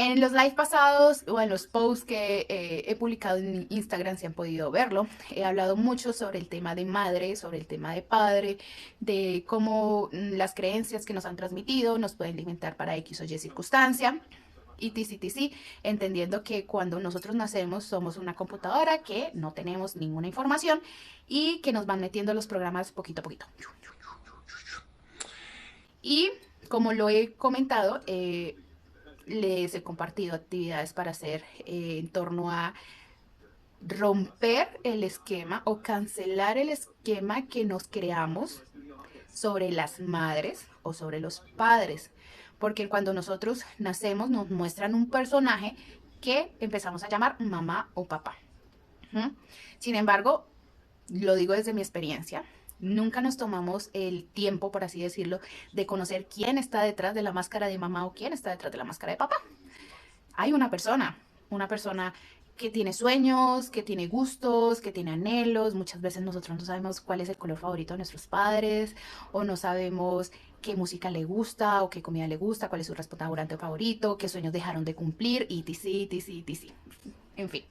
En los live pasados o en los posts que he publicado en mi Instagram, si han podido verlo, he hablado mucho sobre el tema de madre, sobre el tema de padre, de cómo las creencias que nos han transmitido nos pueden limitar para X o Y circunstancia. Y TC, entendiendo que cuando nosotros nacemos somos una computadora que no tenemos ninguna información y que nos van metiendo los programas poquito a poquito. Y como lo he comentado, les he compartido actividades para hacer en torno a romper el esquema o cancelar el esquema que nos creamos sobre las madres o sobre los padres. Porque cuando nosotros nacemos nos muestran un personaje que empezamos a llamar mamá o papá. Sin embargo, lo digo desde mi experiencia, nunca nos tomamos el tiempo, por así decirlo, de conocer quién está detrás de la máscara de mamá o quién está detrás de la máscara de papá. Hay una persona que tiene sueños, que tiene gustos, que tiene anhelos. Muchas veces nosotros no sabemos cuál es el color favorito de nuestros padres o no sabemos qué música le gusta o qué comida le gusta, cuál es su restaurante favorito, qué sueños dejaron de cumplir, y etc, etc, etc. En fin.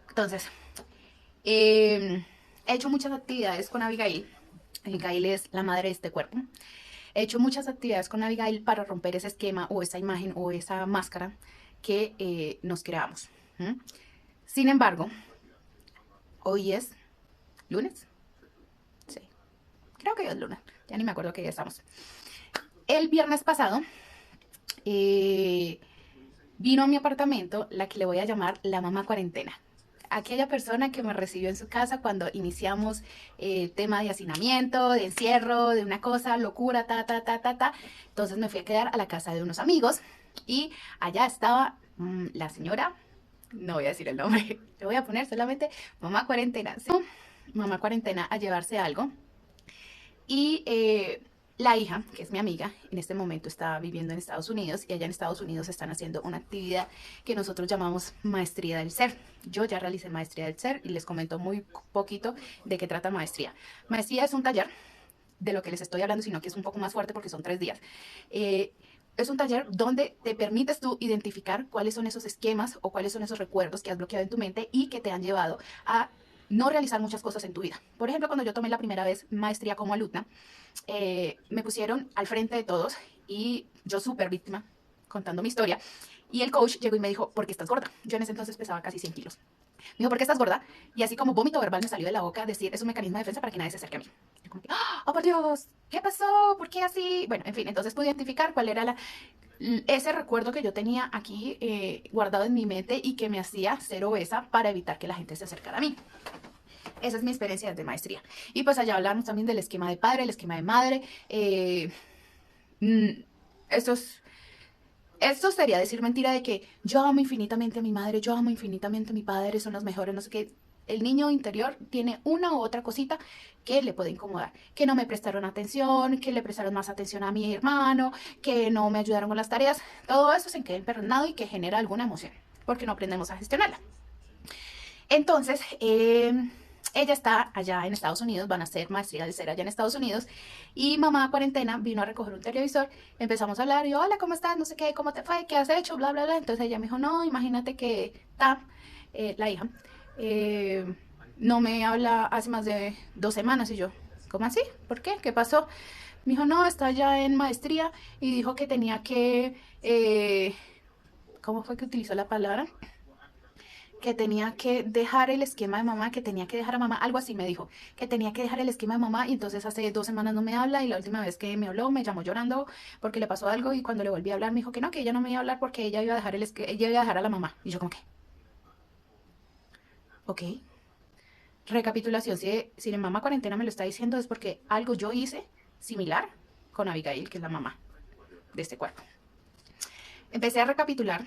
Entonces, he hecho muchas actividades con Abigail. Abigail es la madre de este cuerpo. He hecho muchas actividades con Abigail para romper ese esquema o esa imagen o esa máscara que nos creamos. Sin embargo, hoy es lunes. Sí, creo que hoy es lunes. Ya ni me acuerdo qué día estamos. El viernes pasado vino a mi apartamento la que le voy a llamar la mamá cuarentena. Aquella persona que me recibió en su casa cuando iniciamos el tema de hacinamiento, de encierro, de una cosa, locura, ta, ta, ta, ta, ta. Entonces me fui a quedar a la casa de unos amigos y allá estaba la señora, no voy a decir el nombre, le voy a poner solamente mamá cuarentena. ¿Sí? Mamá cuarentena a llevarse algo y la hija, que es mi amiga, en este momento está viviendo en Estados Unidos y allá en Estados Unidos están haciendo una actividad que nosotros llamamos maestría del ser. Yo ya realicé maestría del ser y les comento muy poquito de qué trata maestría. Maestría es un taller de lo que les estoy hablando, sino que es un poco más fuerte porque son 3 días. Es un taller donde te permites tú identificar cuáles son esos esquemas o cuáles son esos recuerdos que has bloqueado en tu mente y que te han llevado a no realizar muchas cosas en tu vida. Por ejemplo, cuando yo tomé la primera vez maestría como alumna, me pusieron al frente de todos y yo súper víctima contando mi historia. Y el coach llegó y me dijo, ¿por qué estás gorda? Yo en ese entonces pesaba casi 100 kilos. Me dijo, ¿por qué estás gorda? Y así como vómito verbal me salió de la boca decir, es un mecanismo de defensa para que nadie se acerque a mí. Yo como que, oh, por Dios, ¿qué pasó? ¿Por qué así? Bueno, en fin, entonces pude identificar cuál era ese recuerdo que yo tenía aquí guardado en mi mente y que me hacía ser obesa para evitar que la gente se acercara a mí. Esa es mi experiencia de maestría. Y pues allá hablamos también del esquema de padre, el esquema de madre. Mm, esto es esto sería decir mentira de que yo amo infinitamente a mi madre, yo amo infinitamente a mi padre, son los mejores, no sé qué. El niño interior tiene una u otra cosita que le puede incomodar. Que no me prestaron atención, que le prestaron más atención a mi hermano, que no me ayudaron con las tareas. Todo eso se queda emperronado y que genera alguna emoción, porque no aprendemos a gestionarla. Entonces, ella está allá en Estados Unidos, van a hacer maestría de ser allá en Estados Unidos, y mamá cuarentena vino a recoger un televisor, empezamos a hablar, y yo, hola, ¿cómo estás? No sé qué, ¿cómo te fue? ¿Qué has hecho? Bla, bla, bla. Entonces ella me dijo, no, imagínate que Tam, la hija, eh, no me habla hace más de 2 semanas, y yo, ¿cómo así? ¿Por qué? ¿Qué pasó? Me dijo, no, está ya en maestría, y dijo que tenía que, ¿cómo fue que utilizó la palabra? Que tenía que dejar el esquema de mamá, que tenía que dejar a mamá, algo así me dijo, que tenía que dejar el esquema de mamá y entonces hace 2 semanas no me habla y la última vez que me habló me llamó llorando porque le pasó algo y cuando le volví a hablar me dijo que ella no me iba a hablar porque ella iba a dejar ella iba a dejar a la mamá. Y yo como que, ok, recapitulación, si la mamá cuarentena me lo está diciendo es porque algo yo hice similar con Abigail, que es la mamá de este cuerpo. Empecé a recapitular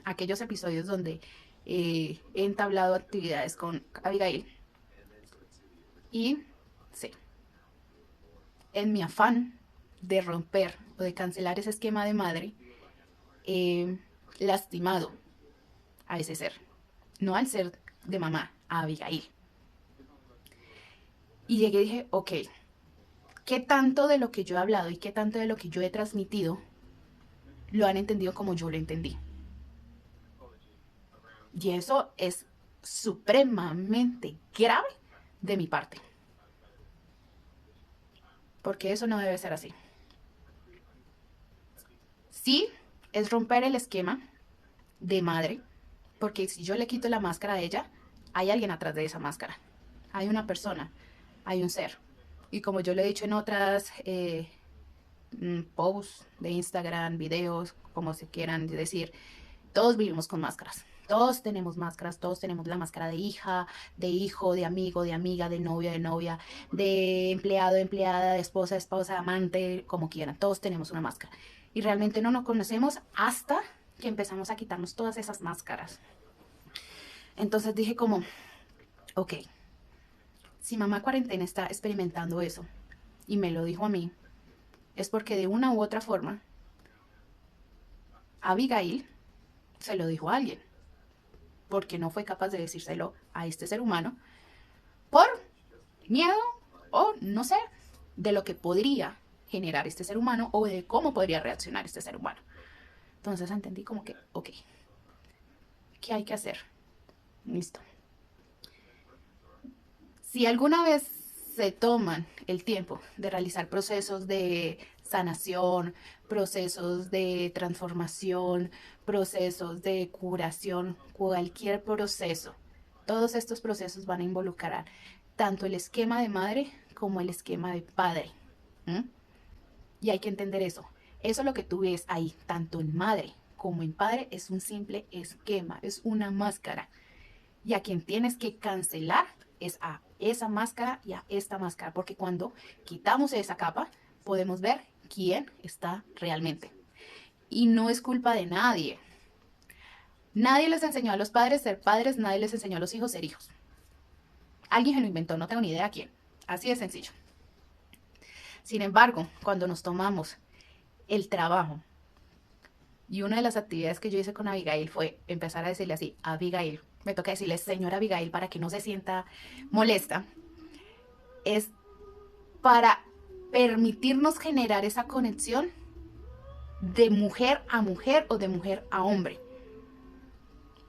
aquellos episodios donde he entablado actividades con Abigail y sí, en mi afán de romper o de cancelar ese esquema de madre, he lastimado a ese ser, no al ser de mamá, a Abigail. Y llegué y dije, ok, ¿qué tanto de lo que yo he hablado y qué tanto de lo que yo he transmitido lo han entendido como yo lo entendí. Y eso es supremamente grave de mi parte, porque eso no debe ser así. Sí, es romper el esquema de madre, porque si yo le quito la máscara a ella, hay alguien atrás de esa máscara. Hay una persona, hay un ser. Y como yo lo he dicho en otras posts de Instagram, videos, como se quieran decir, todos vivimos con máscaras. Todos tenemos máscaras, todos tenemos la máscara de hija, de hijo, de amigo, de amiga, de novia, de empleado, de empleada, de esposa, de esposa, amante, como quieran. Todos tenemos una máscara. Y realmente no nos conocemos hasta que empezamos a quitarnos todas esas máscaras. Entonces dije como, ok, si mamá cuarentena está experimentando eso y me lo dijo a mí, es porque de una u otra forma Abigail se lo dijo a alguien, porque no fue capaz de decírselo a este ser humano por miedo o no sé de lo que podría generar este ser humano o de cómo podría reaccionar este ser humano. Entonces entendí como que, ok, ¿qué hay que hacer? Listo. Si alguna vez se toman el tiempo de realizar procesos de sanación, procesos de transformación, procesos de curación, cualquier proceso, todos estos procesos van a involucrar tanto el esquema de madre como el esquema de padre. ¿Mm? Y hay que entender eso. Eso lo que tú ves ahí, tanto en madre como en padre, es un simple esquema, es una máscara. Y a quien tienes que cancelar es a esa máscara y a esta máscara, porque cuando quitamos esa capa, podemos ver quién está realmente. Y no es culpa de nadie. Nadie les enseñó a los padres ser padres, nadie les enseñó a los hijos ser hijos. Alguien se lo inventó, no tengo ni idea quién. Así de sencillo. Sin embargo, cuando nos tomamos el trabajo, y una de las actividades que yo hice con Abigail fue empezar a decirle así, Abigail, me toca decirle señora Abigail para que no se sienta molesta, es para permitirnos generar esa conexión de mujer a mujer o de mujer a hombre.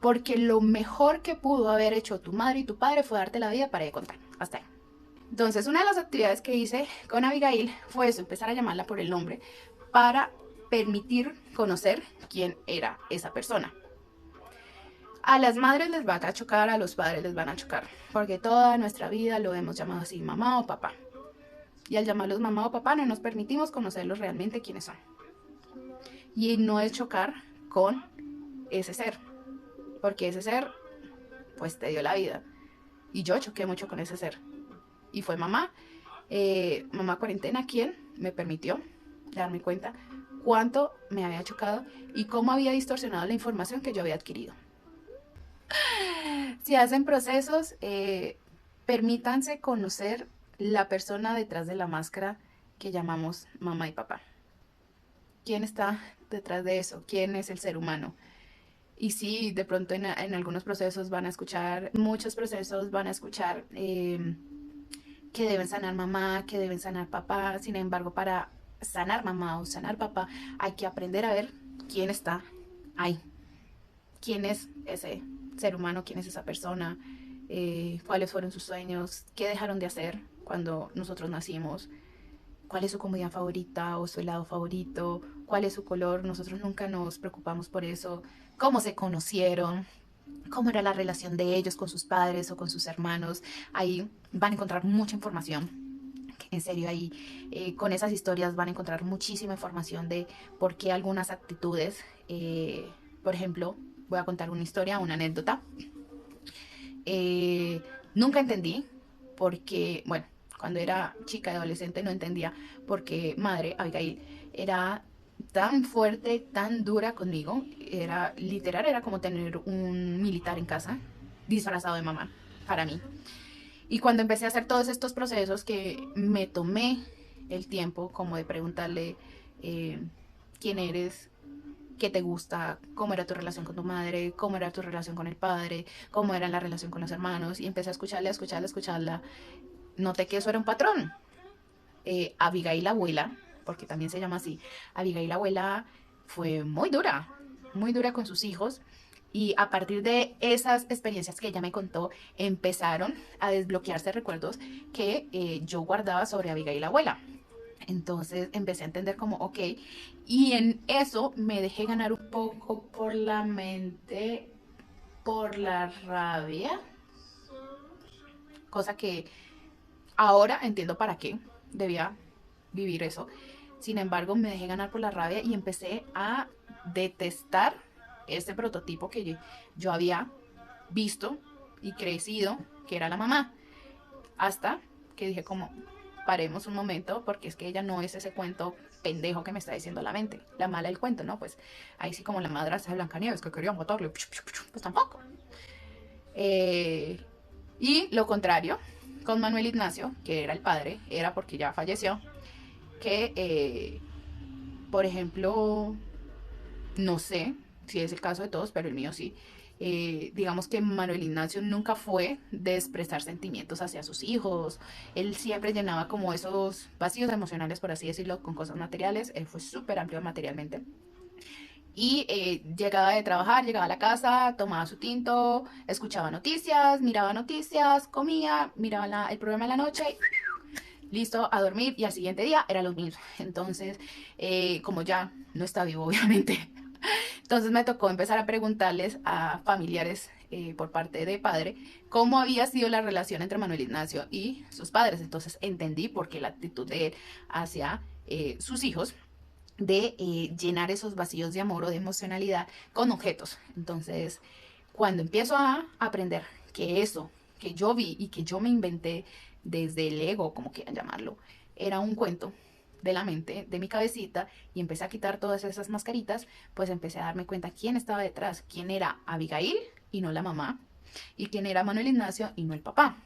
Porque lo mejor que pudo haber hecho tu madre y tu padre fue darte la vida para ir contar. Hasta ahí. Entonces, una de las actividades que hice con Abigail fue eso, empezar a llamarla por el nombre para permitir conocer quién era esa persona. A las madres les va a chocar, a los padres les van a chocar, porque toda nuestra vida lo hemos llamado así, mamá o papá. Y al llamarlos mamá o papá no nos permitimos conocerlos realmente quiénes son. Y no es chocar con ese ser, porque ese ser pues te dio la vida. Y yo choqué mucho con ese ser. Y fue mamá, mamá cuarentena, quien me permitió darme cuenta cuánto me había chocado y cómo había distorsionado la información que yo había adquirido. Si hacen procesos, permítanse conocer la persona detrás de la máscara que llamamos mamá y papá. ¿Quién está detrás de eso? ¿Quién es el ser humano? Y sí, de pronto en algunos procesos van a escuchar, muchos procesos van a escuchar que deben sanar mamá, que deben sanar papá. Sin embargo, para sanar mamá o sanar papá, hay que aprender a ver quién está ahí. ¿Quién es ese ser humano? ¿Quién es esa persona? ¿Cuáles fueron sus sueños? ¿Qué dejaron de hacer cuando nosotros nacimos? ¿Cuál es su comida favorita o su helado favorito? ¿Cuál es su color? Nosotros nunca nos preocupamos por eso. ¿Cómo se conocieron? ¿Cómo era la relación de ellos con sus padres o con sus hermanos? Ahí van a encontrar mucha información. En serio, ahí con esas historias van a encontrar muchísima información de por qué algunas actitudes, por ejemplo, voy a contar una historia, una anécdota. Eh, Nunca entendí porque, bueno, cuando era chica y adolescente no entendía por qué madre, Abigail, era tan fuerte, tan dura conmigo. Era literal, era como tener un militar en casa, disfrazado de mamá, para mí. Y cuando empecé a hacer todos estos procesos que me tomé el tiempo como de preguntarle eh, quién eres, qué te gusta, cómo era tu relación con tu madre, cómo era tu relación con el padre, cómo era la relación con los hermanos. Y empecé a escucharla, a escucharla, a escucharla. Noté que eso era un patrón. Abigail la abuela, porque también se llama así, Abigail la abuela fue muy dura con sus hijos. Y a partir de esas experiencias que ella me contó, empezaron a desbloquearse recuerdos que yo guardaba sobre Abigail, la abuela. Entonces empecé a entender como, ok, y en eso me dejé ganar un poco por la mente, por la rabia, cosa que ahora entiendo para qué debía vivir eso. Sin embargo, me dejé ganar por la rabia y empecé a detestar ese prototipo que yo había visto y crecido, que era la mamá. Hasta que dije como, paremos un momento, porque es que ella no es ese cuento pendejo que me está diciendo la mente. La mala del cuento, ¿no? Pues ahí sí como la madrastra de Blancanieves que quería matarle. Pues tampoco. Eh, y lo contrario, con Manuel Ignacio, que era el padre, era porque ya falleció, que, por ejemplo, no sé si es el caso de todos, pero el mío sí. Digamos que Manuel Ignacio nunca fue de expresar sentimientos hacia sus hijos. Él siempre llenaba como esos vacíos emocionales, por así decirlo, con cosas materiales. Él fue súper amplio materialmente. Y llegaba de trabajar, llegaba a la casa, tomaba su tinto, escuchaba noticias, comía, miraba el programa de la noche, listo, a dormir y al siguiente día era lo mismo. Entonces, como ya no está vivo, obviamente, entonces me tocó empezar a preguntarles a familiares por parte de padre cómo había sido la relación entre Manuel Ignacio y sus padres. Entonces entendí por qué la actitud de él hacia sus hijos de llenar esos vacíos de amor o de emocionalidad con objetos. Entonces, cuando empiezo a aprender que eso que yo vi y que yo me inventé desde el ego, como quieran llamarlo, era un cuento de la mente, de mi cabecita, y empecé a quitar todas esas mascaritas, pues empecé a darme cuenta quién estaba detrás, quién era Abigail y no la mamá, y quién era Manuel Ignacio y no el papá.